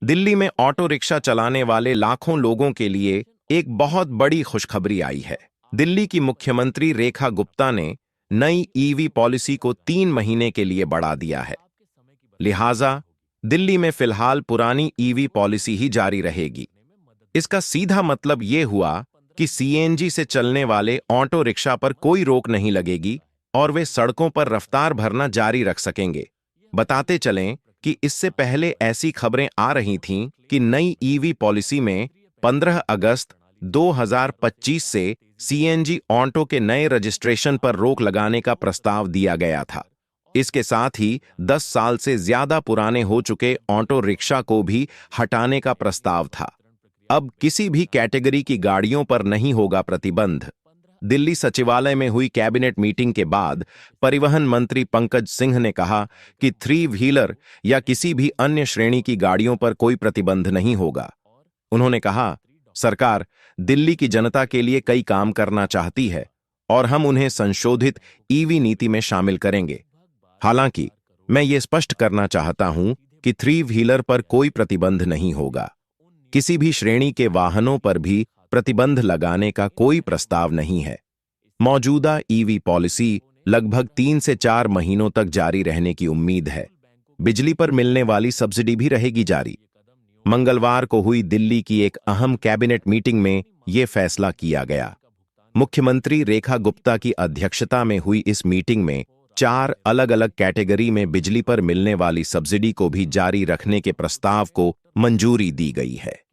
दिल्ली में auto rickshaw चलाने वाले लाखों लोगों के लिए एक बहुत बड़ी खुशखबरी आई है। दिल्ली की मुख्यमंत्री रेखा गुप्ता ने नई ईवी पॉलिसी को 3 महीने के लिए बढ़ा दिया है। लिहाजा दिल्ली में फिलहाल पुरानी ईवी पॉलिसी ही जारी रहेगी। इसका सीधा मतलब ये हुआ कि सीएनजी से चलने वाले ऑटो रिक्शा पर कोई रोक नहीं लगेगी और वे सड़कों पर रफ्तार भरना जारी रख सकेंगे। बताते चलें कि इससे पहले ऐसी खबरें आ रही थीं कि नई ईवी पॉलिसी में 15 अगस्त 2025 से सीएनजी ऑटो के नए रजिस्ट्रेशन पर रोक लगाने का प्रस्ताव दिया गया था। इसके साथ ही 10 साल से ज्यादा पुराने हो चुके ऑटो रिक्शा को भी हटाने का प्रस्ताव था। अब किसी भी कैटेगरी की गाड़ियों पर नहीं होगा प्रतिबंध। दिल्ली सचिवालय में हुई कैबिनेट मीटिंग के बाद परिवहन मंत्री पंकज सिंह ने कहा कि 3 व्हीलर या किसी भी अन्य श्रेणी की गाड़ियों पर कोई प्रतिबंध नहीं होगा। उन्होंने कहा, सरकार दिल्ली की जनता के लिए कई काम करना चाहती है और हम उन्हें संशोधित ईवी नीति में शामिल करेंगे। हालांकि मैं ये स्पष्ट करना चाहता हूं कि 3 व्हीलर पर कोई प्रतिबंध नहीं होगा। किसी भी श्रेणी के वाहनों पर भी प्रतिबंध लगाने का कोई प्रस्ताव नहीं है। मौजूदा ईवी पॉलिसी लगभग 3 से 4 महीनों तक जारी रहने की उम्मीद है। बिजली पर मिलने वाली सब्सिडी भी रहेगी जारी। मंगलवार को हुई दिल्ली की एक अहम कैबिनेट मीटिंग में यह फैसला किया गया। मुख्यमंत्री रेखा गुप्ता की अध्यक्षता में हुई इस मीटिंग में 4 अलग-अलग कैटेगरी में बिजली पर मिलने वाली सब्सिडी को भी जारी रखने के प्रस्ताव को मंजूरी दी गई है।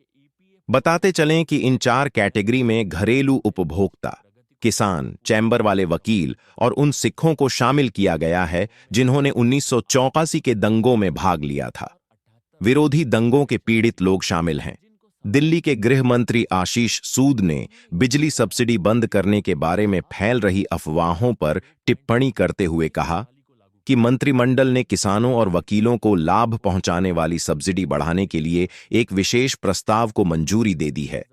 बताते चलें कि इन 4 कैटेगरी में घरेलू उपभोक्ता, किसान, चैम्बर वाले वकील और उन सिखों को शामिल किया गया है जिन्होंने 1984 के दंगों में भाग लिया था। विरोधी दंगों के पीड़ित लोग शामिल हैं। दिल्ली के गृह मंत्री आशीष सूद ने बिजली सब्सिडी बंद करने के बारे में फैल रही अफवाहों पर टिप्पणी करते हुए कहा कि मंत्रिमंडल ने किसानों और वकीलों को लाभ पहुंचाने वाली सब्सिडी बढ़ाने के लिए एक विशेष प्रस्ताव को मंजूरी दे दी है।